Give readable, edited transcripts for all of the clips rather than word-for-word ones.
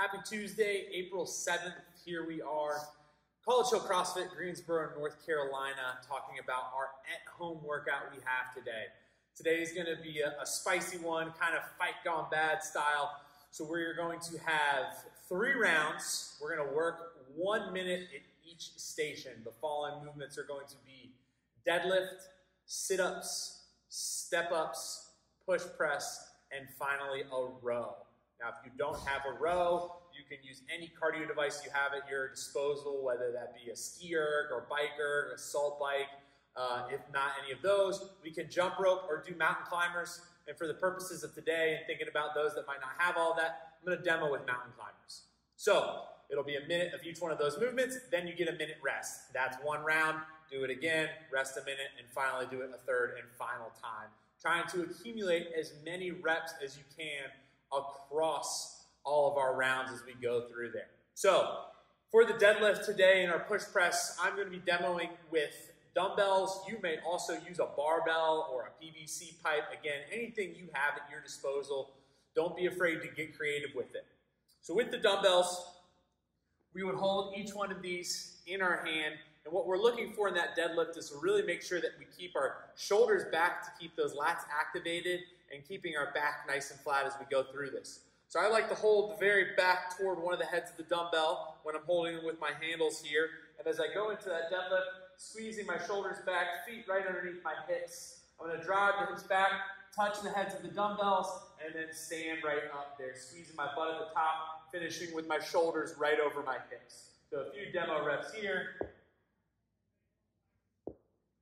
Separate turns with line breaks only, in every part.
Happy Tuesday, April 7th. Here we are, College Hill CrossFit, Greensboro, North Carolina, talking about our at-home workout we have today. Today is going to be a spicy one, kind of fight gone bad style. So we're going to have 3 rounds. We're going to work 1 minute at each station. The following movements are going to be deadlift, sit-ups, step-ups, push press, and finally a row. Now, if you don't have a row, you can use any cardio device you have at your disposal, whether that be a ski erg or bike erg, assault bike. If not any of those, we can jump rope or do mountain climbers. And for the purposes of today and thinking about those that might not have all that, I'm going to demo with mountain climbers. So it'll be a minute of each one of those movements, then you get a minute rest. That's 1 round. Do it again, rest a minute, and finally do it a 3rd and final time. Trying to accumulate as many reps as you can across all of our rounds as we go through there. So for the deadlift today and our push press, I'm going to be demoing with dumbbells. You may also use a barbell or a PVC pipe. Again, anything you have at your disposal. Don't be afraid to get creative with it. So with the dumbbells, we would hold each one of these in our hand. And what we're looking for in that deadlift is to really make sure that we keep our shoulders back to keep those lats activated and keeping our back nice and flat as we go through this. So I like to hold the very back toward one of the heads of the dumbbell when I'm holding them with my handles here. And as I go into that deadlift, squeezing my shoulders back, feet right underneath my hips. I'm going to drive the hips back, touch the heads of the dumbbells, and then stand right up there, squeezing my butt at the top, finishing with my shoulders right over my hips. So a few demo reps here.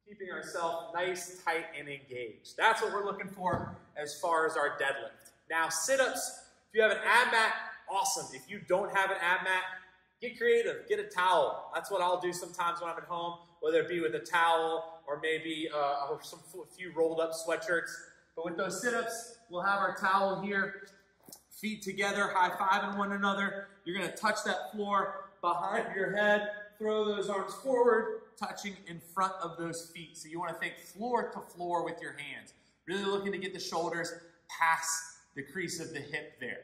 Keeping ourselves nice, tight, and engaged. That's what we're looking for as far as our deadlift. Now, sit-ups, if you have an ab mat, awesome. If you don't have an ab mat, get creative, get a towel. That's what I'll do sometimes when I'm at home, whether it be with a towel or maybe a few rolled up sweatshirts. But with those sit-ups, we'll have our towel here, feet together, high-fiving one another. You're gonna touch that floor behind your head, throw those arms forward, touching in front of those feet. So you want to think floor to floor with your hands. Really looking to get the shoulders past the crease of the hip there.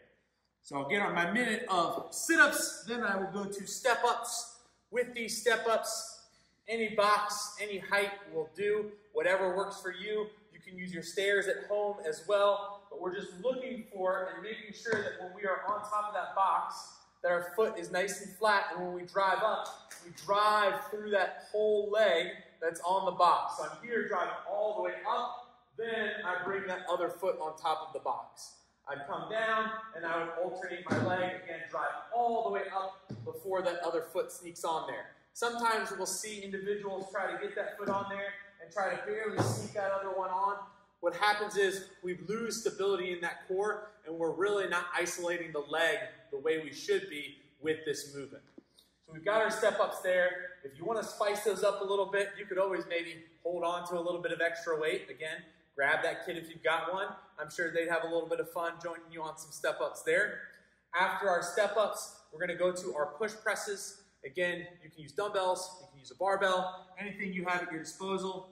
So I'll get on my minute of sit-ups, then I will go to step-ups. With these step-ups, any box, any height will do. Whatever works for you. You can use your stairs at home as well. But we're just looking for and making sure that when we are on top of that box, that our foot is nice and flat, and when we drive up, we drive through that whole leg that's on the box. So I'm here driving all the way up, then I bring that other foot on top of the box. I'd come down, and I would alternate my leg, again, drive all the way up before that other foot sneaks on there. Sometimes we'll see individuals try to get that foot on there and try to barely sneak that other one on. What happens is we lose stability in that core, and we're really not isolating the leg the way we should be with this movement. So we've got our step-ups there. If you want to spice those up a little bit, you could always maybe hold on to a little bit of extra weight. Again, grab that kid if you've got one. I'm sure they'd have a little bit of fun joining you on some step-ups there. After our step-ups, we're going to go to our push presses. Again, you can use dumbbells, you can use a barbell, anything you have at your disposal.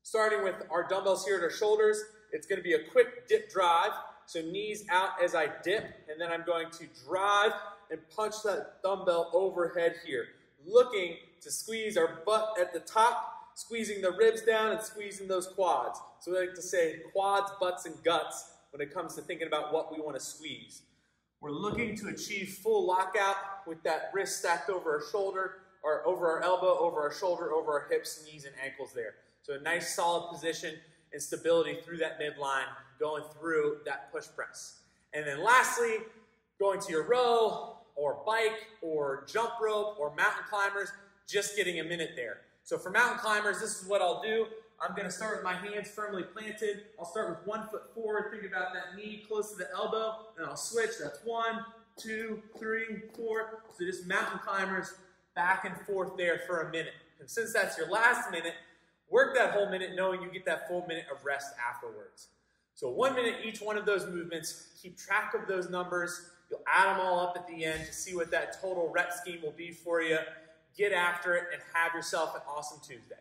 Starting with our dumbbells here at our shoulders, it's going to be a quick dip drive. So knees out as I dip, and then I'm going to drive and punch that dumbbell overhead here. Looking to squeeze our butt at the top, squeezing the ribs down and squeezing those quads. So we like to say quads, butts, and guts when it comes to thinking about what we want to squeeze. We're looking to achieve full lockout with that wrist stacked over our shoulder, or over our elbow, over our shoulder, over our hips, knees, and ankles there. So a nice solid position and stability through that midline, going through that push press. And then lastly, going to your row or bike or jump rope or mountain climbers, just getting a minute there. So for mountain climbers, this is what I'll do. I'm going to start with my hands firmly planted. I'll start with 1 foot forward, think about that knee close to the elbow, and I'll switch. That's 1, 2, 3, 4. So just mountain climbers back and forth there for a minute. And since that's your last minute, work that whole minute knowing you get that full minute of rest afterwards. So 1 minute each one of those movements. Keep track of those numbers. You'll add them all up at the end to see what that total rep scheme will be for you. Get after it and have yourself an awesome Tuesday.